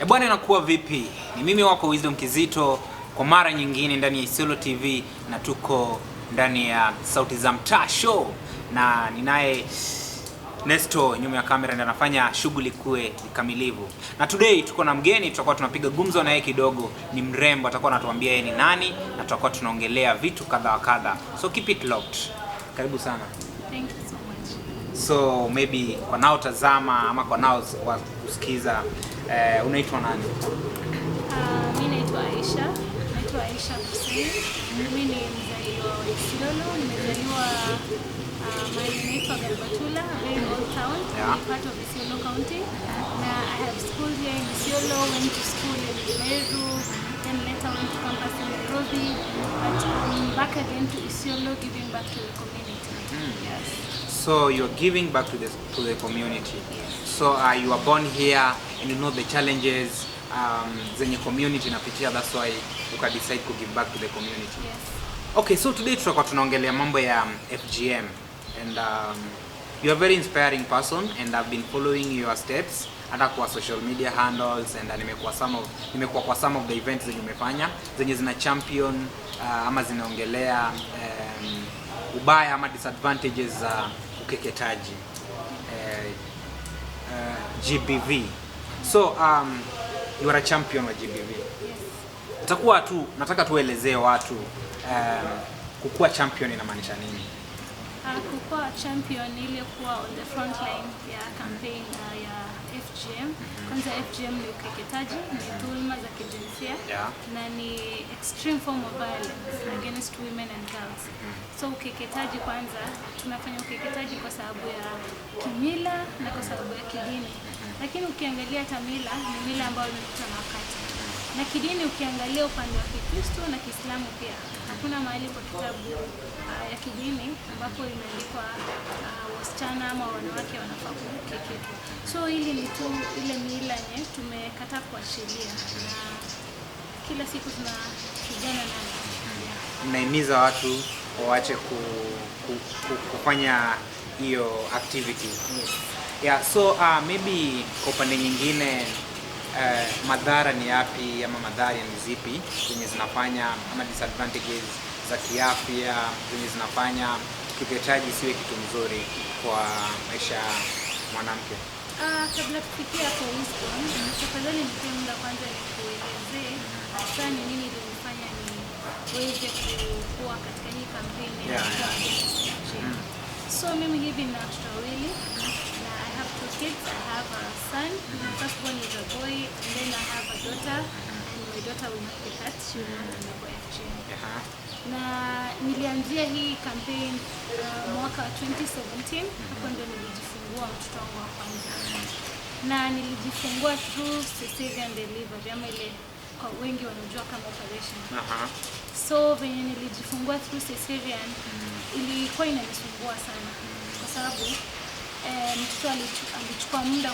Bwana, inakuwa vipi? Ni mimi wako Wisdom Kizito kwa mara nyingine ndani ya Isiolo TV, na tuko ndani ya Sauti za Mtaa show, na ninaye Nesto nyuma ya kamera ndiye anafanya shughuli kuwe kamilivu. Na today tuko na mgeni, tutakuwa tunapiga gumzo na yeye kidogo. Ni mrembo, atakuwa anatuambia yeye ni nani, na tutakuwa tunaongelea vitu kadha wa kadha. So keep it locked. Karibu sana. Thank you so much. So maybe kwa nao tazama ama kwa nao kusikiza, unaitwa nani? Mimi naitwa Aisha. Naitwa Aisha Hussein. Mimi ni mzaliwa wa Isiolo. Nimezaliwa mahali inaitwa Galbatula, very old town, part of Isiolo County. Na I have schooled here in Isiolo, went to school in Meru, then later went to campus in Nairobi, but I'm back again to Isiolo, giving back to the community. Yes. So you're giving back to the community. Yes. So you were born here and you know the challenges zenye community inapitia, that's why you can decide to give back to the community. Yes. Okay, so today tutakuwa tunaongelea mambo ya FGM, and you are a very inspiring person and I've been following your steps hata kwa social media handles, and nimekuwa kwa some of the events zenye umefanya zenye zina champion ama zinaongelea ubaya ama disadvantages za ukeketaji, GBV. So you are a champion wa GBV. Yes. Nataka tuelezee watu kukuwa champion inamaanisha nini? Kukuwa champion ile kuwa on the front line ya campaign ya FGM. Kwanza FGM ni ukeketaji, ni dhulma za kijinsia, na ni extreme form of violence against women and girls. So ukeketaji, kwanza tunafanya ukeketaji kwa sababu ya kimila na kwa sababu ya kidini. Lakini ukiangalia hata mila, ni mila ambayo imepitwa na wakati. Na kidini ukiangalia upande wa Kikristo na Kiislamu pia, hakuna mahali kwa kitabu ya kidini ambapo imeandikwa wasichana ama wanawake wanafaa kukeketwa. So hili ni tu ile mila yenye tumekataa kuachilia, na kila siku tunapigana nayo. Mnahimiza watu waache kufanya hiyo activity. Yes. Yeah, so maybe kwa upande nyingine madhara ni yapi ama madhara ni zipi zenye zinafanya ama disadvantages za kiafya zenye zinafanya ukeketaji siwe kitu mzuri kwa maisha ya mwanamke? Kabla tufikia hapo Wisdom, tafadhali nipe muda kwanza nikuelezee hasa ni nini ilinifanya niweze kuwa katika hii kampeni ya FGM. So mimi hivi nina watoto wawili. I have two kids. I have a son. My first one is a boy, and then I have a daughter. And my daughter will not be cut. She will not undergo FGM. Na nilianzia hii campaign mwaka 2017. Hapo ndio nilijifungua mtoto wangu wa kwanza. Na nilijifungua through cesarean delivery, ama ile kwa wengi wanajua kama operation. So venye nilijifungua through cesarean, ilikuwa inanisumbua sana kwa sababu mtoto alichukua muda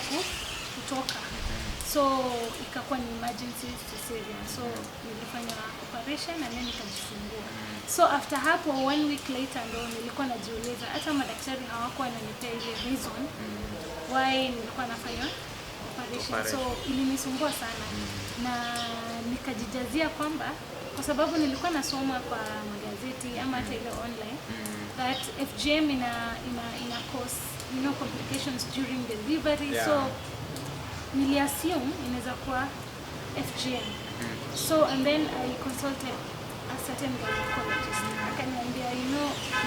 kutoka. So ikakuwa ni emergency cesarean. So nilifanya operation na then nikajifungua. So after hapo 1 week later ndo nilikuwa najiuliza, hata madaktari hawakuwa wananipea ile reason why nilikuwa nafanya operation. So ilinisumbua sana, na nikajijazia kwamba kwa sababu nilikuwa nasoma kwa magazeti ama hata ile online that FGM ina cause complications during delivery. So niliassume inaweza kuwa FGM. So and then I consulted a certain gynecologist. Akaniambia,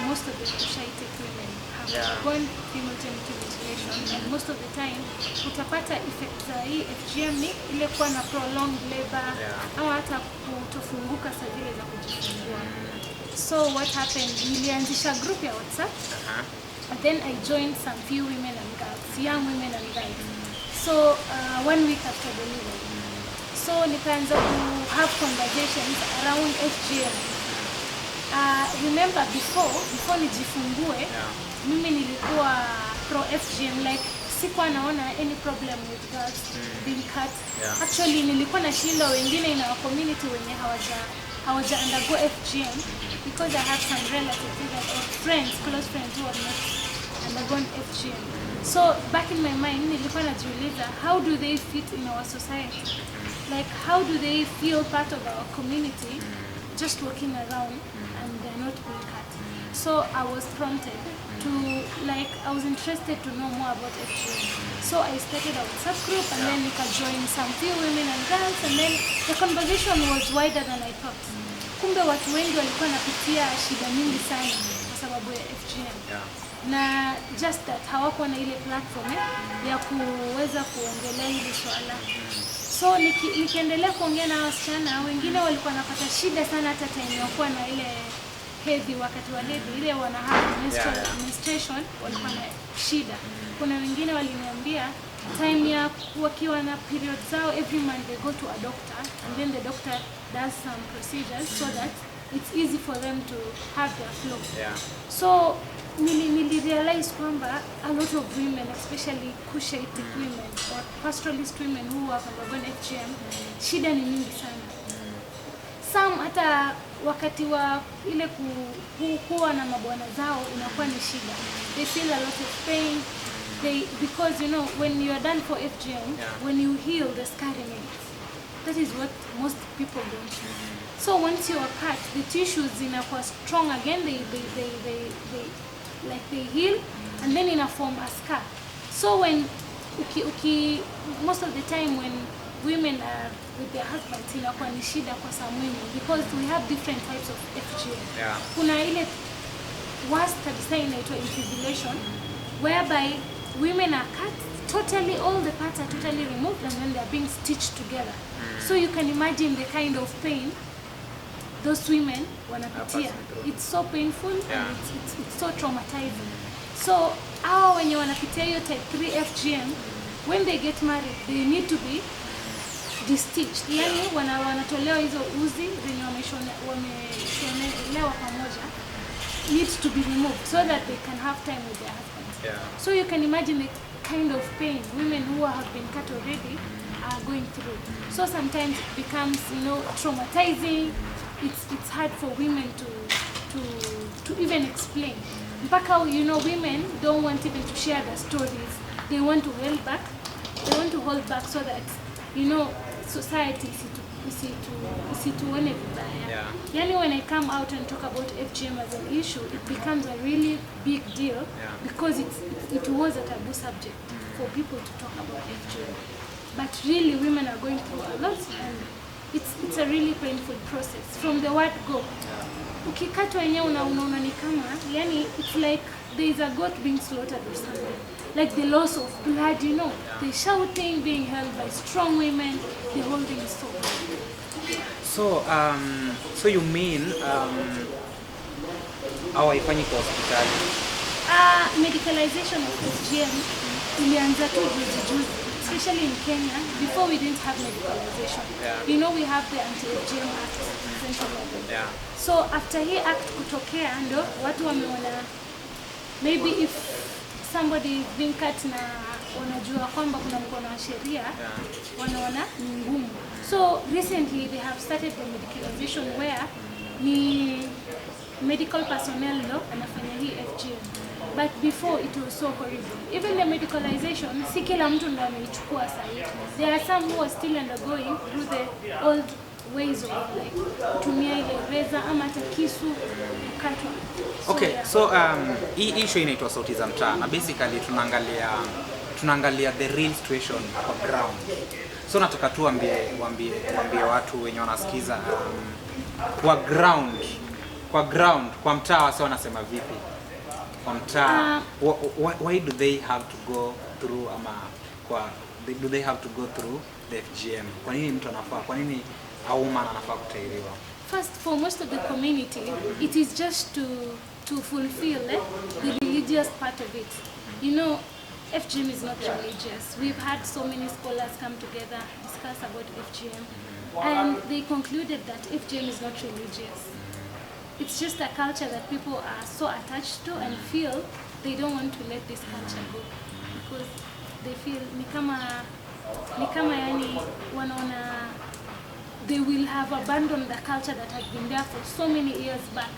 most of the Kushite women have gone female genital mutilation, and most of the time utapata effect za hii FGM ni ile kuwa na prolonged labor au hata kutofunguka saa zile za kujifungua. So what happened, nilianzisha group ya WhatsApp. And then I joined some few women and girls, young women and girls. So 1 week after delivery, so nikaanza to have conversations around FGM. Remember before nijifungue, mimi nilikuwa pro FGM, like sikuwa naona any problem with girls being cut. Actually nilikuwa na shida wengine in our community wenye hawaja undergo FGM, because I have some relatives or friends, close friends who have not undergone FGM. So back in my mind, nilikuwa najiuliza, how do they fit in our society? Like, how do they feel part of our community, just walking around and they're not being cut? So I was prompted to, like, I was interested to know more about FGM. So I started a WhatsApp group, and then we could join some few women and girls, and then the conversation was wider than I thought. Kumbe watu wengi walikuwa napitia shida mingi sana kwa sababu ya FGM. Na just that hawakuwa na ile platform ya kuweza kuongelea hili swala. So nikiendelea kuongea na wasichana wengine walikuwa napata shida sana, hata time ya kuwa na ile hedhi, wakati wa hedhi ile wana menstruation walikuwa na shida. Kuna wengine waliniambia time ya wakiwa na period zao, every month they go to a doctor, and then the doctor does some procedures so that it's easy for them to have their flow. So nili realize kwamba a lot of women, especially Cushitic women or pastoralist women who have undergone FGM, shida ni mingi sana. Some hata wakati wa ile kuwa na mabwana zao inakuwa ni shida. They feel a lot of pain. Because you know, when you are done for FGM, when you heal, the scar remains. That is what most people don't know. So once you are cut, the tissues inakuwa strong again. They heal, and then in a form a scar. So when most of the time when women are with their husbands, inakuwa ni shida kwa some women, because we have different types of FGM. Kuna ile worst kabisa inaitwa infibulation, whereby women are cut totally, all the parts are totally removed, and then they are being stitched together. So you can imagine the kind of pain those women wanapitia. It's so painful and it's so traumatizing. So hao wenye wanapitia hiyo type 3 FGM, when they get married, they need to be de-stitched. Yani wanatolewa hizo uzi zenye wameshonelewa pamoja, needs to be removed so that they can have time with their husbands. So you can imagine the kind of pain women who have been cut already are going through. So sometimes it becomes, you know, traumatizing. It's hard for women to even explain. Mpaka, you know, women don't want even to share their stories. They want to hold back. They want to hold back so that, you know, society isituone vibaya. Yani when I come out and talk about FGM as an issue, it becomes a really big deal because it was a taboo subject for people to talk about FGM. But really, women are going through a lot, and it's a really painful process from the word go. Ukikatwa yenyewe unaona ni kama, yani it's like there is a goat being slaughtered or something. Like the loss of blood, you know, the shouting being held by strong women, the whole thing is so bad. So you mean hawaifanyi kwa hospitali? Medicalization of FGM ilianza tu juzi, especially in Kenya. Before we didn't have medicalization. You know, we have the Anti-FGM Act, central level. So after hii act kutokea, ndo watu wameona maybe if somebody is being cut na wanajua kwamba kuna mkono wa sheria, wanaona ni ngumu. So recently they have started the medicalization where ni medical personnel ndo anafanya hii FGM. But before it was so horrible. Even the medicalization, si kila mtu ndo ameichukua sahi. There are some who are still undergoing through the old ways of like kutumia ile reza ama hata kisu kukatwa. Okay, so hii issue inaitwa Sauti za Mtaa, na basically tunaangalia the real situation on ground. So nataka tu waambie watu wenye wanasikiza kwa mtaa wase wanasema vipi? Kwa mtaa why do they have to go through do they have to go through the FGM? Kwa nini mtu anafaa? Kwa nini auma anafaa kutairiwa? First, for most of the community, it is just to fulfill the religious part of it. You know, FGM is not religious. We've had so many scholars come together, discuss about FGM, and they concluded that FGM is not religious. It's just a culture that people are so attached to and feel they don't want to let this culture go because they feel ni kama yani wanaona they will have abandoned the culture that had been there for so many years back.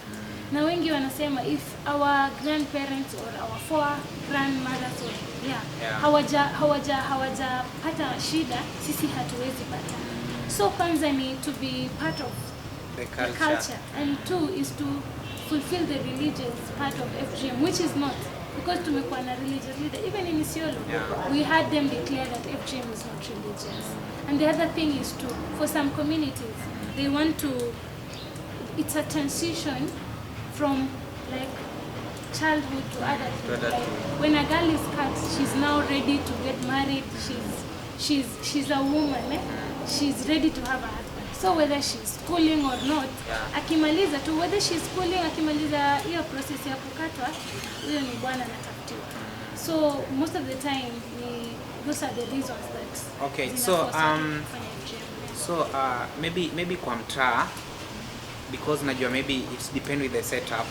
Na wengi wanasema if our grandparents or our four grandmothers or hawajapata shida, sisi hatuwezi pata. So kwanza ni to be part of the culture. And two is to fulfill the religious part of FGM, which is not, because tumekuwa na religious leader. Even in Isiolo, we had them declare that FGM is not religious. And the other thing is to, for some communities, they want to, it's a transition from like childhood to adulthood. Like when a girl is cut, she's now ready to get married. She's a woman. She's ready to have a husband. So whether she's schooling or not, akimaliza tu, whether she's schooling, akimaliza hiyo process ya kukatwa, huyo ni bwana anatafutiwa. So most of the time, those are the reasons that. Okay, so maybe kwa mtaa, because najua maybe it's depend with the setup.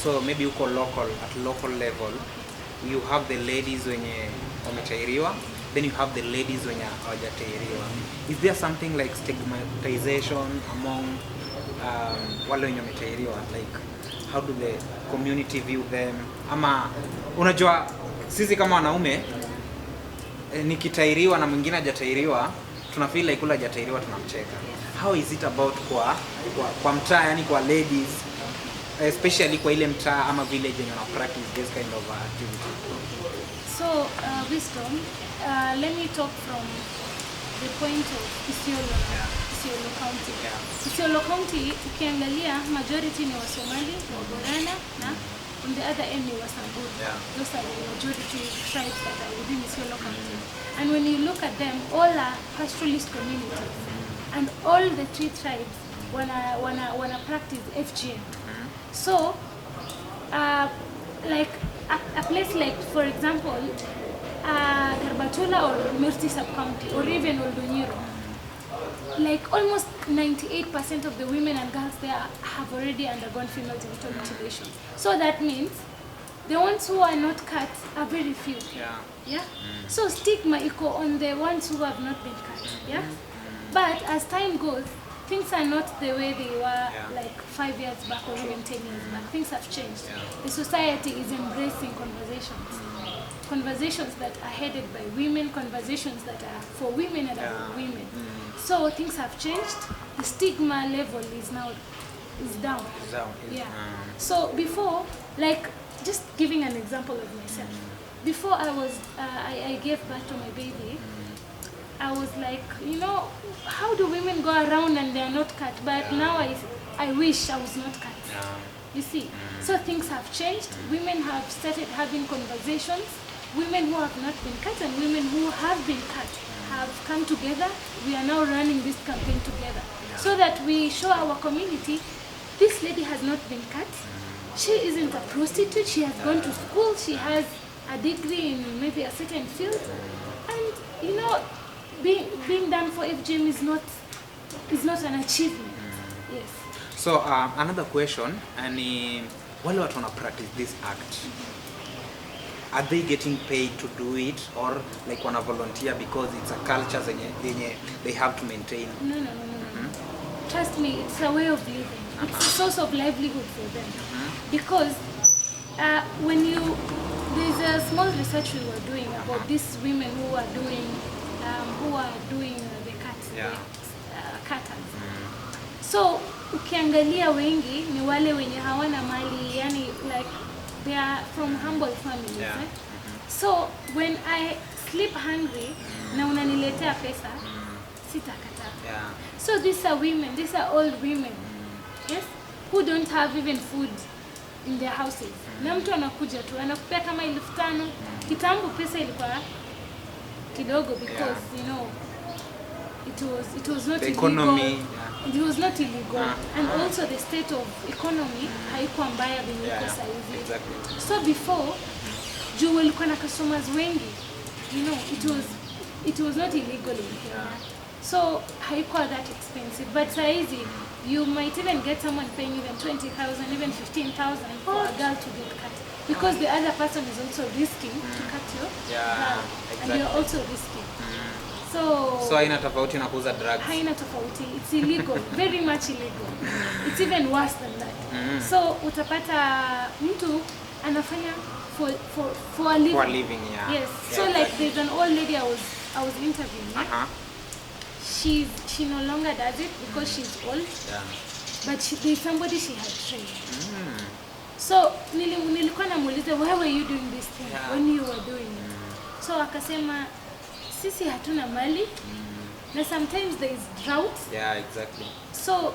So maybe uko local level, you have the ladies wenye wametairiwa, then you have the ladies wenye hawajatairiwa. Is there something like stigmatization among wale wenye wametairiwa? Like how do the community view them? Ama unajua sisi kama wanaume nikitairiwa na mwingine hajatairiwa, tuna feel like ule hajatairiwa tunamcheka. How is it about kwa mtaa, yani kwa ladies, especially kwa ile mtaa ama village yenye wana practice this kind of activity? So wisdom, let me talk from the point of Isiolo County. Isiolo County, ukiangalia majority ni Wasomali, Waborana, na on the other end ni Wasamburu. Those are the majority tribes that are within Isiolo County. And when you look at them, all are pastoralist communities. And all the three tribes wanna practice FGM. So, like a place like, for example, Garbatula or Mirti sub-county, or even Oldonyiro, like almost 98% of the women and girls there have already undergone female genital mutilation. So that means the ones who are not cut are very few. So stigma iko on the ones who have not been cut. But as time goes, things are not the way they were like 5 years back or even 10 years back. Things have changed. The society is embracing conversations that are headed by women, conversations that are for women and about women. So things have changed. The stigma level is down. So before, like just giving an example of myself. Before I gave birth to my baby, I was like, you know, how do women go around and they are not cut? But now I wish I was not cut. You see, so things have changed. Women have started having conversations. Women who have not been cut and women who have been cut have come together. We are now running this campaign together so that we show our community, this lady has not been cut. She isn't a prostitute. She has gone to school. She has a degree in maybe a certain field. And, you know, being done for FGM is not an achievement. Yes. So another question, and wale watu wana practice this act, are they getting paid to do it, or like wana volunteer because it's a culture zenye they have to maintain? No. Trust me, it's a way of living. It's a source of livelihood for them. Because there's a small research we were doing about these women who are doing the cuts, cutters. So ukiangalia wengi ni wale wenye hawana mali, yani like they are from humble families. So when I sleep hungry na unaniletea pesa, sitakataa. So these are women, these are old women, yes, who don't have even food in their houses. Na mtu anakuja tu anakupea kama 5,000. Kitambo pesa ilikuwa kidogo because you know it was not illegal. It was not illegal, and also the state of economy haikuwa mbaya vile iko sasa hivi. So before, juu walikuwa na customers wengi, you know, it was not illegal in Kenya. So haikuwa that expensive, but saizi you might even get someone paying even 20,000, even 15,000 for a girl to get cut, because the other person is also risking to cut your girl, and you're also risking. So haina tofauti na kuuza drugs. Haina tofauti. It's illegal, very much illegal. It's even worse than that. So utapata mtu anafanya for a living. For a living, yeah. Yes. Yeah, So exactly. like there's an old lady I was interviewing. She no longer does it because she's old. Yeah. But there's somebody she had trained. So nilikuwa namuuliza, why were you doing this thing when you were doing it? So akasema sisi hatuna mali na sometimes there is drought. Yeah, exactly. So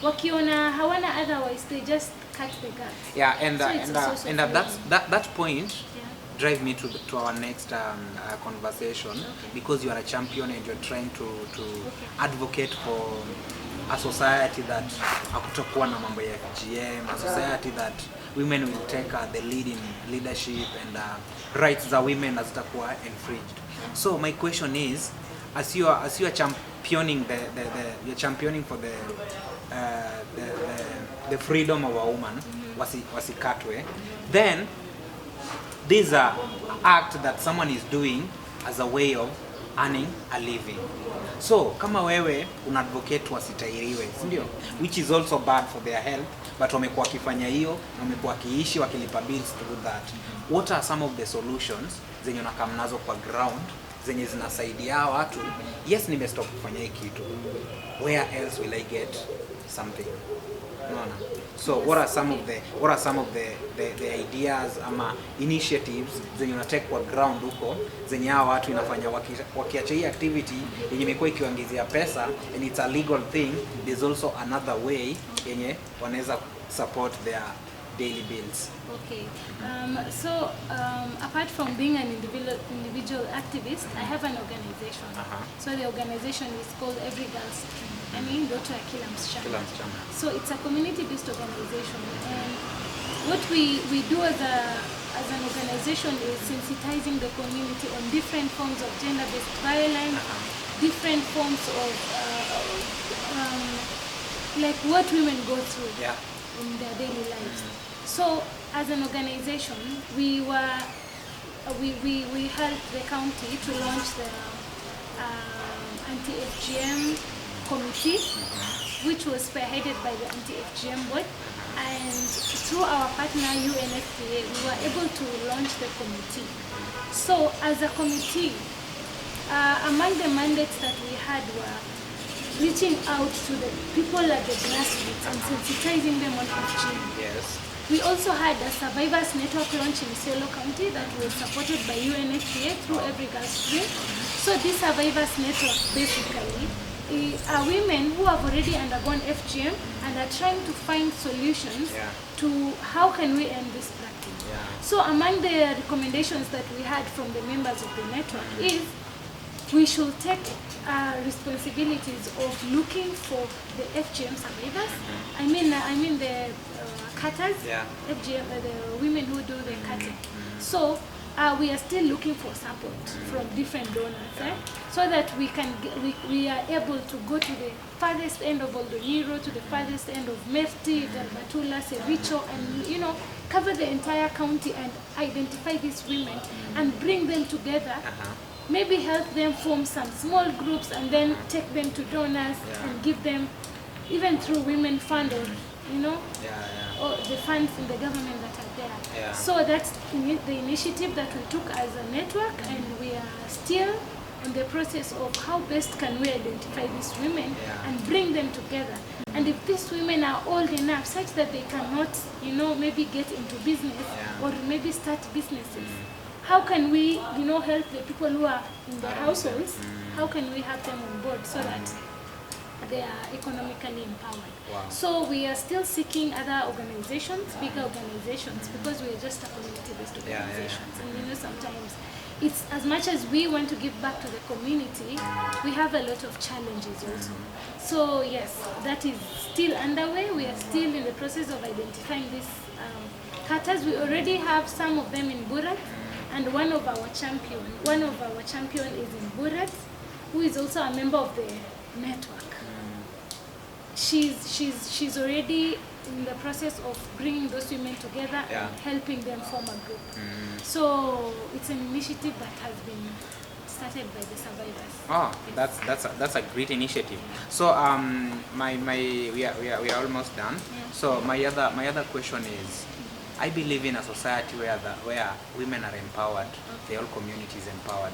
wakiona hawana otherwise they just cut the grass. Yeah, So and that point Yeah. drive me to our next conversation, because you are a champion and you're trying to advocate for a society that hakutakuwa na mambo ya FGM, a society that women will take the lead in leadership and rights za women hazitakuwa infringed. So my question is, as you are championing you're championing for the freedom of a woman, wasikatwe, then these are act that someone is doing as a way of earning a living. So kama wewe una advocate wasitairiwe, si ndio? Which is also bad for their health, but wamekuwa wakifanya hiyo na wamekuwa wakiishi wakilipa bills to do that. What are some of the solutions zenye unakam nazo kwa ground zenye zinasaidia watu? Yes, nimestop kufanya hii kitu. Where else will I get something? No. So what are some of the ideas ama initiatives zenye unatake kwa ground huko zenye hao watu inafanya wakiacha hii activity yenye imekuwa ikiwaingizia pesa, and it's a legal thing, there's also another way yenye wanaweza support their daily bills? Okay. Apart from being an individual activist, I have an organization. So the organization is called Every Girl's Dream. I mean, Ndoto ya Kila Msichana. So it's a community-based organization, and what we do as an organization is sensitizing the community on different forms of gender-based violence, different forms of like what women go through in their daily lives. So as an organization, we helped the county to launch the anti-FGM committee, which was spearheaded by the anti-FGM board, and through our partner UNFPA, we were able to launch the committee. So as a committee, among the mandates that we had were reaching out to the people at the grassroots and sensitizing them on FGM. Yes. We also had a survivors network launch in Isiolo County that was supported by UNFPA through Every Girl's Dream. So this survivors network basically are women who have already undergone FGM and are trying to find solutions to how can we end this practice. So among the recommendations that we had from the members of the network is we should take responsibilities of looking for the FGM survivors. I mean the cutters, FGM, the women who do the cutting. So we are still looking for support from different donors, so that we are able to go to the farthest end of Oldoniro, to the farthest end of Merti, Dalmatula, Cevicho, and cover the entire county and identify these women and bring them together. Maybe help them form some small groups and then take them to donors and give them, even through Women Fund or or the funds in the government that are there. So that's the initiative that we took as a network, and we are still in the process of how best can we identify these women and bring them together. And if these women are old enough such that they cannot, maybe get into business or maybe start businesses, how can we, help the people who are in their households? How can we have them on board so that they are economically empowered? So we are still seeking other organizations, bigger organizations, because we are just a community-based organizations. And sometimes it's as much as we want to give back to the community, we have a lot of challenges also. So yes, that is still underway. We are still in the process of identifying these cutters. We already have some of them in Burat. And one of our champion is in Burat, who is also a member of the network. She's already in the process of bringing those women together and helping them form a group. So it's an initiative that has been started by the survivors. Oh, Yes. that's a great initiative. So we are almost done. Yeah. So my other question is, I believe in a society where women are empowered, the whole community is empowered,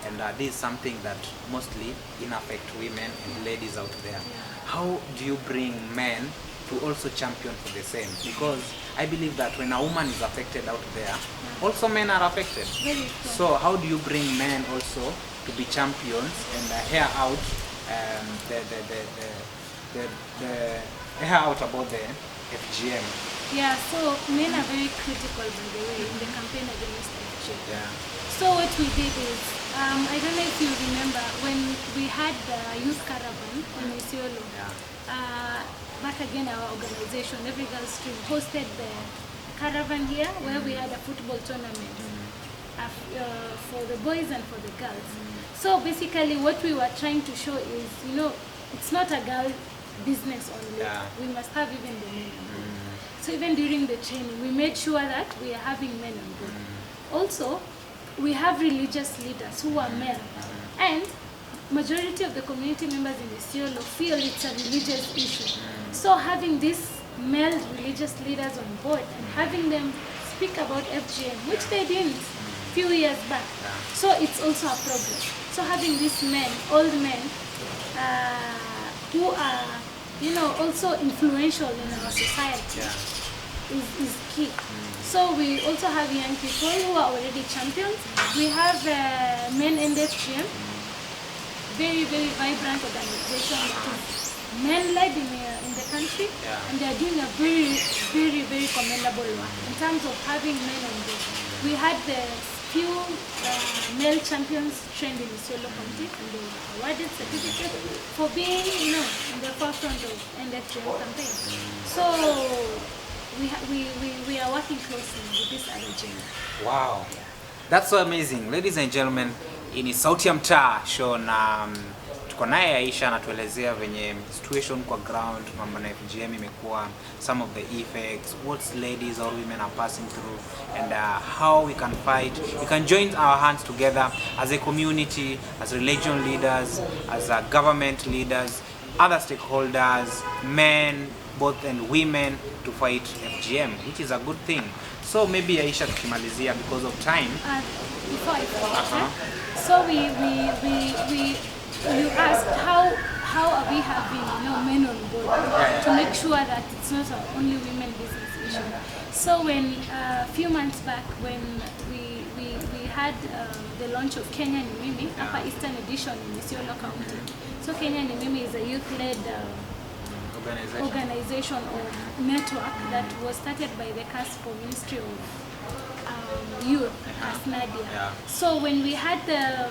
and this is something that mostly affect women and ladies out there. How do you bring men to also champion for the same? Because I believe that when a woman is affected out there, also men are affected. Very true. So how do you bring men also to be champions and hear out about the FGM? Yeah, so men are very critical, by the way, in the campaign against FGM. Yeah. So what we did is, I don't know if you remember, when we had the youth caravan in Isiolo, back again our organization, Every Girl Stream, hosted the caravan here where we had a football tournament for the boys and for the girls. So basically what we were trying to show is, it's not a girl business only. We must have even the men on board. So even during the training, we made sure that we are having men on board. Also, we have religious leaders who are men. And majority of the community members in Isiolo feel it's a religious issue. So having these male religious leaders on board and having them speak about FGM, which they didn't a few years back. So it's also a problem. So having these men, old men, who are, also influential in our society is key. So we also have young people who are already champions. We have Men End FGM, very, very vibrant organization that is men-led in the country, and they are doing a very, very, very commendable work in terms of having men on board. We had the few male champions trained in Isiolo County, and they were awarded certificates for being, in the forefront of NFGM campaign. So we are working closely with this other gym. Wow, that's so amazing. Ladies and gentlemen, ini Sauti ya Mtaa show na tuko naye Aisha anatuelezea venye situation kwa ground, mambo na FGM imekuwa, some of the effects, what ladies or women are passing through, and how we can fight. We can join our hands together as a community, as religion leaders, as government leaders, other stakeholders, men, both and women, to fight FGM, which is a good thing. So maybe Aisha tukimalizia because of time. Before I forget, so you asked how are we having men on board to make sure that it's not only women business issue. So when a few months back when we had the launch of Kenya ni Mimi, Upper Eastern Edition in Isiolo County. So Kenya ni Mimi is a youth-led organization or network that was started by the CAS for Ministry of Youth, CAS Nadia. So when we had the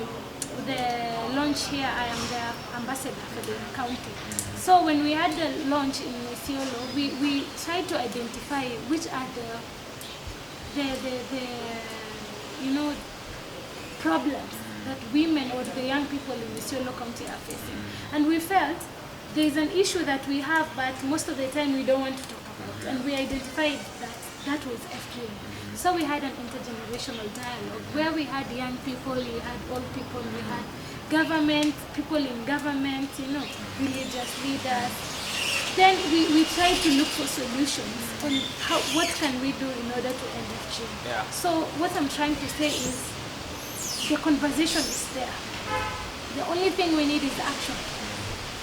launch here, I am the ambassador for the county. So when we had the launch in Isiolo, we tried to identify which are the problems that women or the young people in Isiolo County are facing. And we felt there is an issue that we have, but most of the time we don't want to talk about. And we identified that was FGM. So we had an intergenerational dialogue where we had young people, we had old people, we had government, people in government, religious leaders. Then we tried to look for solutions on what can we do in order to end FGM. So what I'm trying to say is the conversation is there. The only thing we need is action.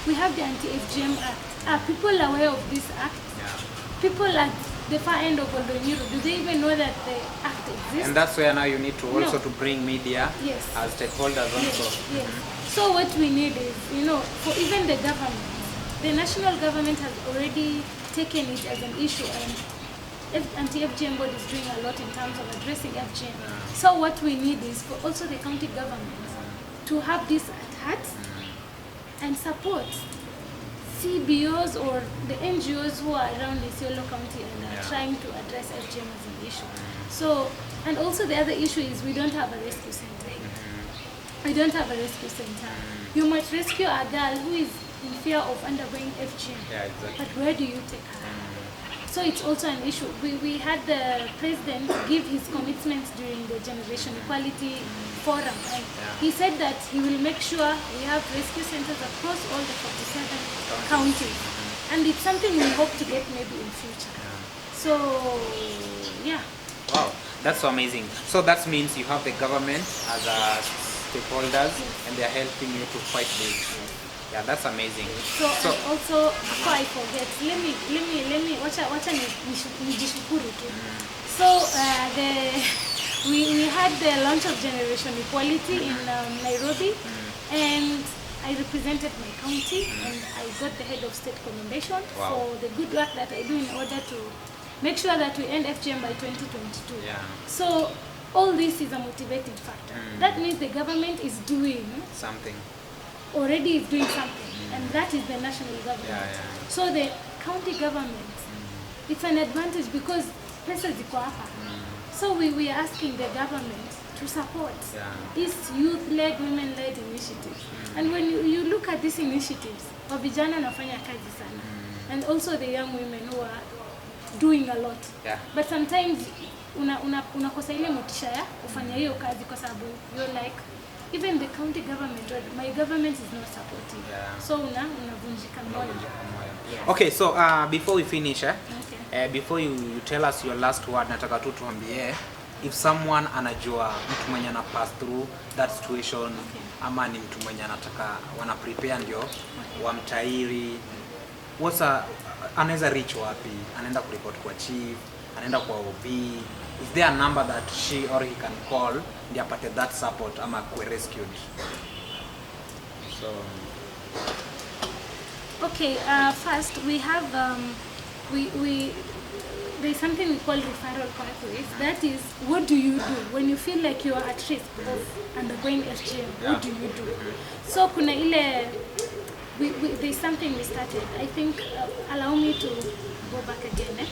We have the Anti-FGM Act. Are people aware of this act? People at the far end of Oldonyiro, do they even know that the act exists? And that's where now you need to also to bring media as stakeholders also. Yes. So what we need is, for even the government, the national government has already taken it as an issue, and Anti-FGM board is doing a lot in terms of addressing FGM. So what we need is for also the county government to have this at heart and support CBOs or the NGOs who are around Isiolo County and are trying to address FGM as an issue. So, and also the other issue is we don't have a rescue center. We don't have a rescue center. You might rescue a girl who is in fear of undergoing FGM, but where do you take her? So it's also an issue. We had the president give his commitments during the Generation Equality Forum, and he said that he will make sure we have rescue centers across all the 47 counties. And it's something we hope to get maybe in future. So, yeah. Wow, that's so amazing. So that means you have the government as a stakeholders, and they're helping you to fight this. Yeah, that's amazing. So and also, before I forget, let me wacha nijishukuru tu. So we had the launch of Generation Equality in Nairobi, and I represented my county, and I got the head of state commendation for the good work that I do in order to make sure that we end FGM by 2022. Yeah. So all this is a motivating factor. That means the government is doing something. Already is doing something, and that is the national government. So the county government, it's an advantage because pesa ziko hapa. So we are asking the government to support these youth-led, women-led initiatives. And when you look at these initiatives, vijana nafanya kazi sana, and also the young women who are doing a lot. But sometimes unakosa ile motisha ya kufanya hiyo kazi kwa sababu you're like, even the county government, my government is not supportive. So unavunjika moyo. Okay, so before we finish, before you tell us your last word, nataka tu tuambie if someone anajua mtu mwenye ana pass through that situation, ama ni mtu mwenye anataka wana prepare ndio wamtairi, anaweza reach wapi? Anaenda kureport kwa chief, anaenda kwa OB? Is there a number that she or he can call ndio apate that support ama kuwe rescued? So okay, first we have there's something we call referral pathways. That is, what do you do when you feel like you are at risk of undergoing FGM? What do you do? So kuna ile there's something we started. I think allow me to go back again.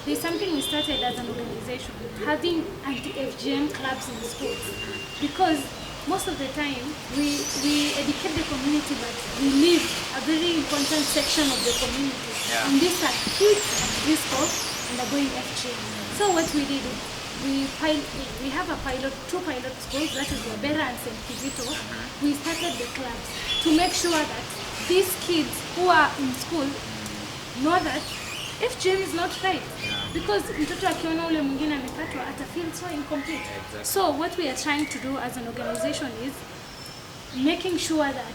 There's something we started as an organization, having anti-FGM clubs in schools, because most of the time we educate the community, but we leave a very important section of the community, and these are kids at risk of undergoing FGM. So what we did, we have two pilot schools, that is Roba and St. Kizito. We started the clubs to make sure that these kids who are in school know that FGM is not right, because mtoto akiona ule mwingine amepatwa ata feel so incomplete. So what we are trying to do as an organization is making sure that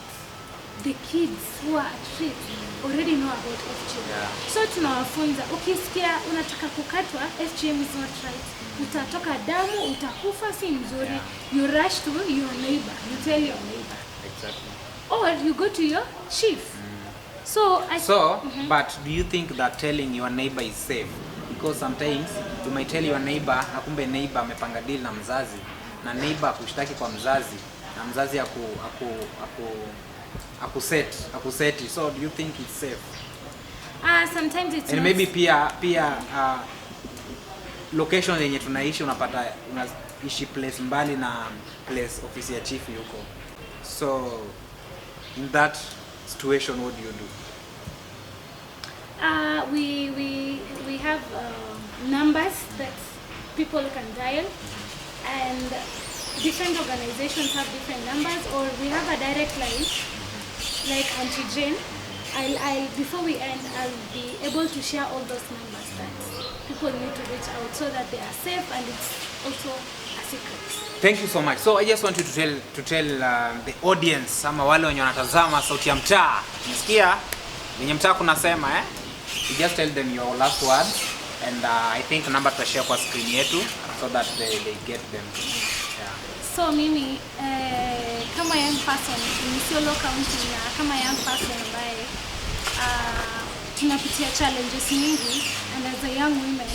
the kids who are at risk already know about FGM. So tunawafunza, ukisikia unataka kukatwa, FGM is not right, utatoka damu, utakufa, si mzuri, you rush to your neighbor, you tell your neighbor, or you go to your chief. But do you think that telling your neighbor is safe? Because sometimes you might tell your neighbor, na kumbe neighbor amepanga deal na mzazi, na neighbor kushtaki kwa mzazi, na mzazi akuseti. So do you think it's safe? Sometimes it's and not. Maybe pia location yenye tunaishi unapata unaishi place mbali na place office ya chief yuko. So in that situation, what do you do? We have numbers that people can dial, and different organizations have different numbers, or we have a direct line, like Anti-Jane. Before we end, I'll be able to share all those numbers that people need to reach out so that they are safe, and it's also a secret. Thank you so much. So I just want you to tell the audience, ama wale wenye wanatazama Sauti ya Mtaa, nisikia wenye mtaa kunasema you just tell them your last words, and I think number tutashare kwa screen yetu so that they get them. So mimi kama young person in Isiolo County, na kama young person ambaye tunapitia challenges nyingi, and as a young woman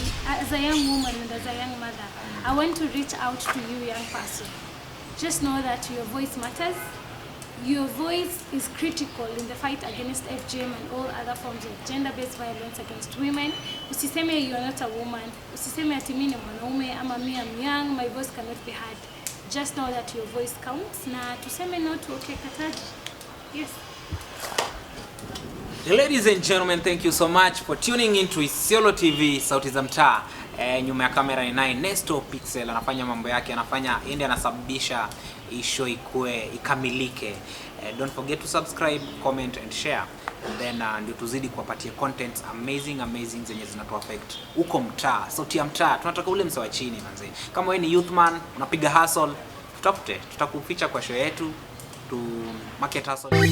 and as a young mother, I want to reach out to you, young person. Just know that your voice matters. Your voice is critical in the fight against FGM and all other forms of gender-based violence against women. Usiseme you are not a woman. Usiseme ati mimi ni mwanaume ama mimi am young, my voice cannot be heard. Just know that your voice counts. Na tuseme no to ukekataji. Yes. Ladies and gentlemen, thank you so much for tuning into Isiolo TV, sauti za mtaa. Nyuma ya kamera ni naye Nesto Pixel, anafanya mambo yake, ndiye anasababisha show ikamilike. Don't forget to subscribe, comment and share. And then ndio tuzidi kuwapatia content amazing zenye zinatu affect uko mtaa, sauti ya mtaa. Tunataka ule msawa chini manze. Kama wewe ni youth man, unapiga hustle, tutakuficha kwa show yetu to market hustle.